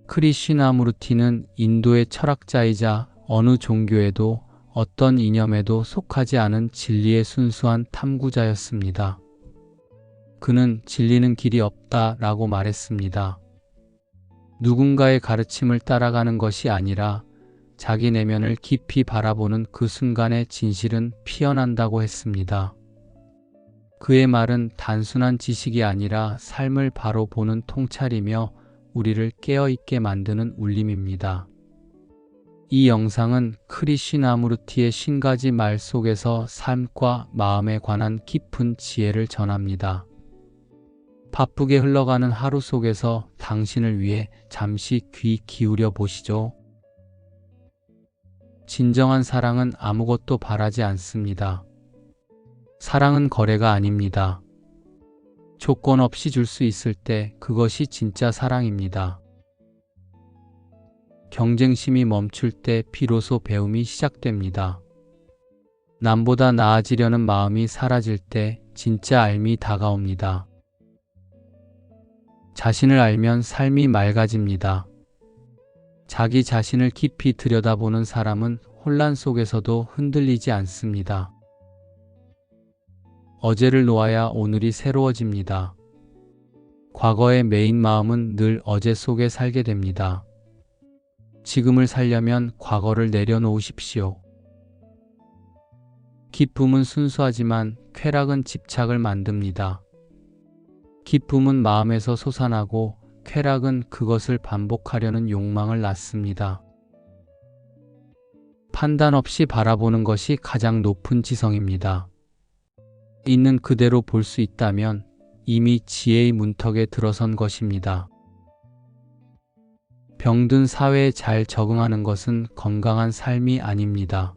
크리슈나무르티는 인도의 철학자이자 어느 종교에도 어떤 이념에도 속하지 않은 진리의 순수한 탐구자였습니다. 그는 진리는 길이 없다라고 말했습니다. 누군가의 가르침을 따라가는 것이 아니라 자기 내면을 깊이 바라보는 그 순간에 진실은 피어난다고 했습니다. 그의 말은 단순한 지식이 아니라 삶을 바로 보는 통찰이며 우리를 깨어있게 만드는 울림입니다. 이 영상은 크리슈나무르티의 50가지 말 속에서 삶과 마음에 관한 깊은 지혜를 전합니다. 바쁘게 흘러가는 하루 속에서 당신을 위해 잠시 귀 기울여 보시죠. 진정한 사랑은 아무것도 바라지 않습니다. 사랑은 거래가 아닙니다. 조건 없이 줄 수 있을 때 그것이 진짜 사랑입니다. 경쟁심이 멈출 때 비로소 배움이 시작됩니다. 남보다 나아지려는 마음이 사라질 때 진짜 알미 다가옵니다. 자신을 알면 삶이 맑아집니다. 자기 자신을 깊이 들여다보는 사람은 혼란 속에서도 흔들리지 않습니다. 어제를 놓아야 오늘이 새로워집니다. 과거의 메인 마음은 늘 어제 속에 살게 됩니다. 지금을 살려면 과거를 내려놓으십시오. 기쁨은 순수하지만 쾌락은 집착을 만듭니다. 기쁨은 마음에서 솟아나고 쾌락은 그것을 반복하려는 욕망을 낳습니다. 판단 없이 바라보는 것이 가장 높은 지성입니다. 있는 그대로 볼 수 있다면 이미 지혜의 문턱에 들어선 것입니다. 병든 사회에 잘 적응하는 것은 건강한 삶이 아닙니다.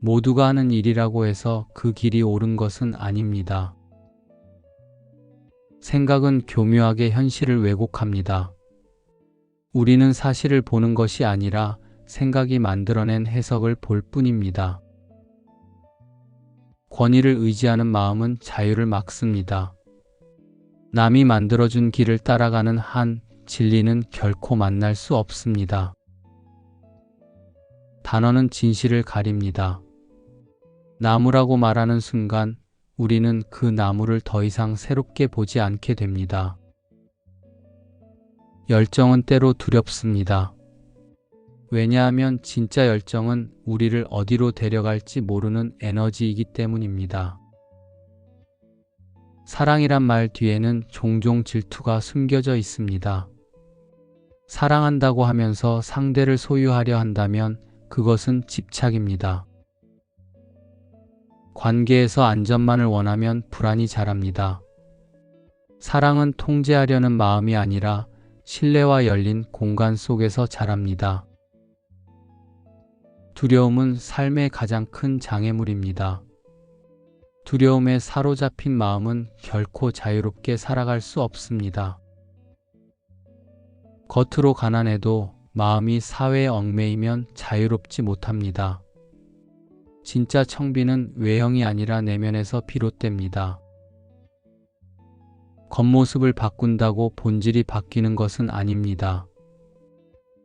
모두가 하는 일이라고 해서 그 길이 옳은 것은 아닙니다. 생각은 교묘하게 현실을 왜곡합니다. 우리는 사실을 보는 것이 아니라 생각이 만들어낸 해석을 볼 뿐입니다. 권위를 의지하는 마음은 자유를 막습니다. 남이 만들어준 길을 따라가는 한 진리는 결코 만날 수 없습니다. 단어는 진실을 가립니다. 나무라고 말하는 순간 우리는 그 나무를 더 이상 새롭게 보지 않게 됩니다. 열정은 때로 두렵습니다. 왜냐하면 진짜 열정은 우리를 어디로 데려갈지 모르는 에너지이기 때문입니다. 사랑이란 말 뒤에는 종종 질투가 숨겨져 있습니다. 사랑한다고 하면서 상대를 소유하려 한다면 그것은 집착입니다. 관계에서 안전만을 원하면 불안이 자랍니다. 사랑은 통제하려는 마음이 아니라 신뢰와 열린 공간 속에서 자랍니다. 두려움은 삶의 가장 큰 장애물입니다. 두려움에 사로잡힌 마음은 결코 자유롭게 살아갈 수 없습니다. 겉으로 가난해도 마음이 사회에 얽매이면 자유롭지 못합니다. 진짜 청비는 외형이 아니라 내면에서 비롯됩니다. 겉모습을 바꾼다고 본질이 바뀌는 것은 아닙니다.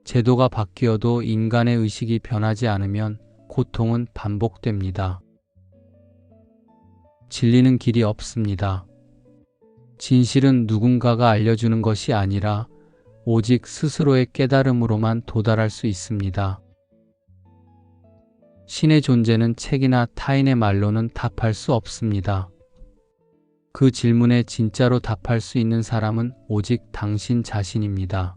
제도가 바뀌어도 인간의 의식이 변하지 않으면 고통은 반복됩니다. 진리는 길이 없습니다. 진실은 누군가가 알려주는 것이 아니라 오직 스스로의 깨달음으로만 도달할 수 있습니다. 신의 존재는 책이나 타인의 말로는 답할 수 없습니다. 그 질문에 진짜로 답할 수 있는 사람은 오직 당신 자신입니다.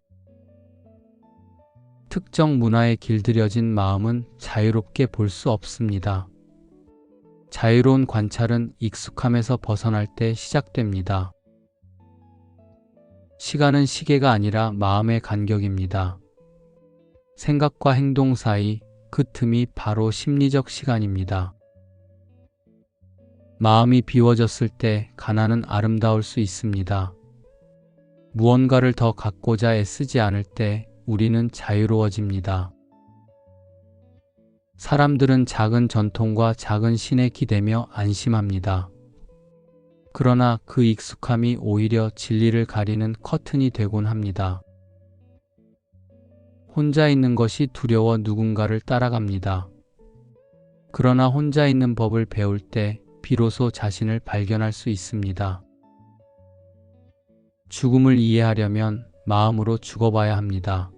특정 문화에 길들여진 마음은 자유롭게 볼 수 없습니다. 자유로운 관찰은 익숙함에서 벗어날 때 시작됩니다. 시간은 시계가 아니라 마음의 간격입니다. 생각과 행동 사이 그 틈이 바로 심리적 시간입니다. 마음이 비워졌을 때 가난은 아름다울 수 있습니다. 무언가를 더 갖고자 애쓰지 않을 때 우리는 자유로워집니다. 사람들은 작은 전통과 작은 신에 기대며 안심합니다. 그러나 그 익숙함이 오히려 진리를 가리는 커튼이 되곤 합니다. 혼자 있는 것이 두려워 누군가를 따라갑니다. 그러나 혼자 있는 법을 배울 때 비로소 자신을 발견할 수 있습니다. 죽음을 이해하려면 마음으로 죽어봐야 합니다.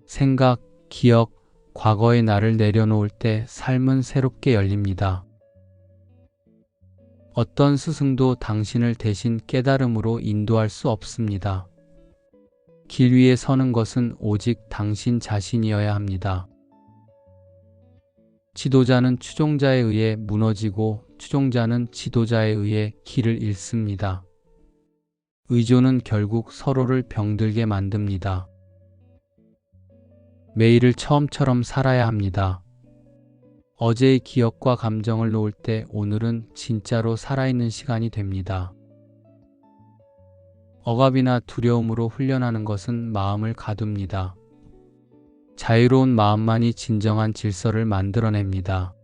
생각, 기억, 과거의 나를 내려놓을 때 삶은 새롭게 열립니다. 어떤 스승도 당신을 대신 깨달음으로 인도할 수 없습니다. 길 위에 서는 것은 오직 당신 자신이어야 합니다. 지도자는 추종자에 의해 무너지고 추종자는 지도자에 의해 길을 잃습니다. 의존은 결국 서로를 병들게 만듭니다. 매일을 처음처럼 살아야 합니다. 어제의 기억과 감정을 놓을 때 오늘은 진짜로 살아있는 시간이 됩니다. 억압이나 두려움으로 훈련하는 것은 마음을 가둡니다. 자유로운 마음만이 진정한 질서를 만들어냅니다.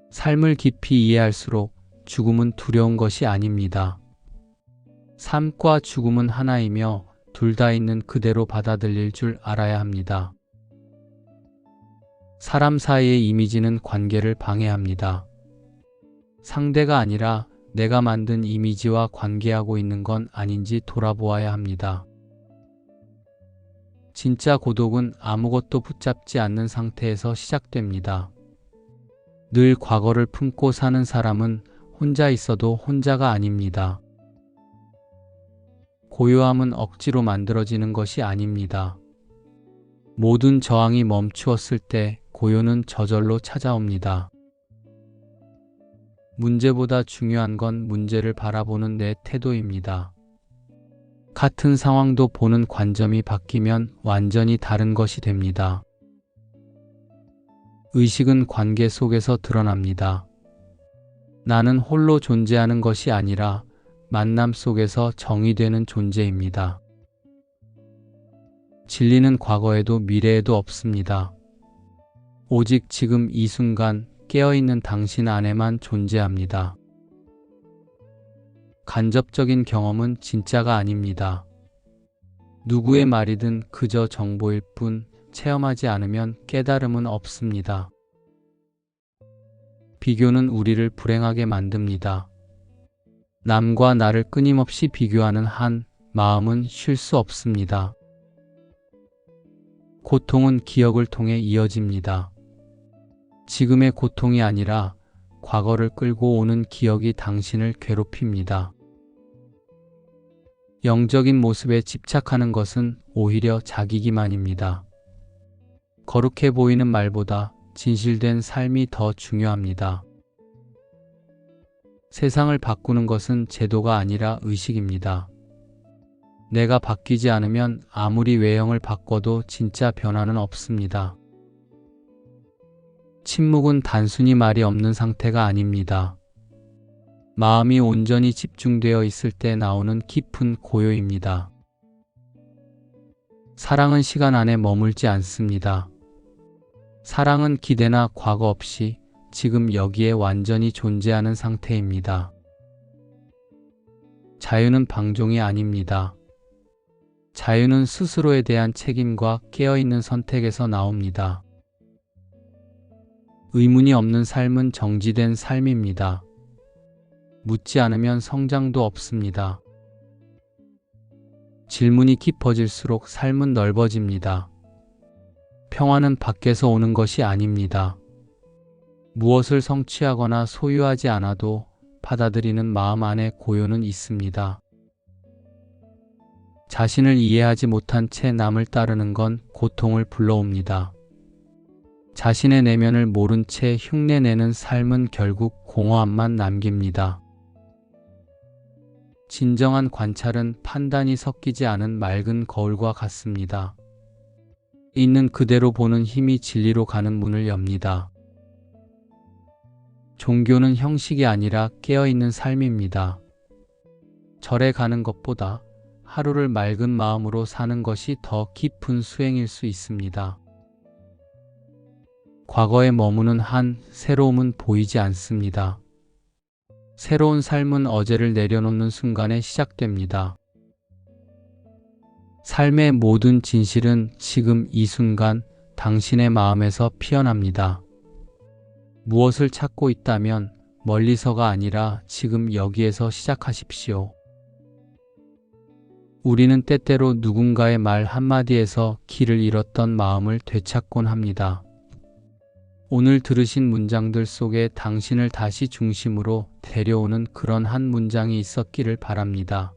삶을 깊이 이해할수록 죽음은 두려운 것이 아닙니다. 삶과 죽음은 하나이며 둘 다 있는 그대로 받아들일 줄 알아야 합니다. 사람 사이의 이미지는 관계를 방해합니다. 상대가 아니라 내가 만든 이미지와 관계하고 있는 건 아닌지 돌아보아야 합니다. 진짜 고독은 아무것도 붙잡지 않는 상태에서 시작됩니다. 늘 과거를 품고 사는 사람은 혼자 있어도 혼자가 아닙니다. 고요함은 억지로 만들어지는 것이 아닙니다. 모든 저항이 멈추었을 때 고요는 저절로 찾아옵니다. 문제보다 중요한 건 문제를 바라보는 내 태도입니다. 같은 상황도 보는 관점이 바뀌면 완전히 다른 것이 됩니다. 의식은 관계 속에서 드러납니다. 나는 홀로 존재하는 것이 아니라 만남 속에서 정의되는 존재입니다. 진리는 과거에도 미래에도 없습니다. 오직 지금 이 순간 깨어있는 당신 안에만 존재합니다. 간접적인 경험은 진짜가 아닙니다. 누구의 말이든 그저 정보일 뿐 체험하지 않으면 깨달음은 없습니다. 비교는 우리를 불행하게 만듭니다. 남과 나를 끊임없이 비교하는 한 마음은 쉴 수 없습니다. 고통은 기억을 통해 이어집니다. 지금의 고통이 아니라 과거를 끌고 오는 기억이 당신을 괴롭힙니다. 영적인 모습에 집착하는 것은 오히려 자기기만입니다. 거룩해 보이는 말보다 진실된 삶이 더 중요합니다. 세상을 바꾸는 것은 제도가 아니라 의식입니다. 내가 바뀌지 않으면 아무리 외형을 바꿔도 진짜 변화는 없습니다. 침묵은 단순히 말이 없는 상태가 아닙니다. 마음이 온전히 집중되어 있을 때 나오는 깊은 고요입니다. 사랑은 시간 안에 머물지 않습니다. 사랑은 기대나 과거 없이 지금 여기에 완전히 존재하는 상태입니다. 자유는 방종이 아닙니다. 자유는 스스로에 대한 책임과 깨어있는 선택에서 나옵니다. 의문이 없는 삶은 정지된 삶입니다. 묻지 않으면 성장도 없습니다. 질문이 깊어질수록 삶은 넓어집니다. 평화는 밖에서 오는 것이 아닙니다. 무엇을 성취하거나 소유하지 않아도 받아들이는 마음 안에 고요는 있습니다. 자신을 이해하지 못한 채 남을 따르는 건 고통을 불러옵니다. 자신의 내면을 모른 채 흉내내는 삶은 결국 공허함만 남깁니다. 진정한 관찰은 판단이 섞이지 않은 맑은 거울과 같습니다. 있는 그대로 보는 힘이 진리로 가는 문을 엽니다. 종교는 형식이 아니라 깨어있는 삶입니다. 절에 가는 것보다 하루를 맑은 마음으로 사는 것이 더 깊은 수행일 수 있습니다. 과거에 머무는 한 새로움은 보이지 않습니다. 새로운 삶은 어제를 내려놓는 순간에 시작됩니다. 삶의 모든 진실은 지금 이 순간 당신의 마음에서 피어납니다. 무엇을 찾고 있다면 멀리서가 아니라 지금 여기에서 시작하십시오. 우리는 때때로 누군가의 말 한마디에서 길을 잃었던 마음을 되찾곤 합니다. 오늘 들으신 문장들 속에 당신을 다시 중심으로 데려오는 그런 한 문장이 있었기를 바랍니다.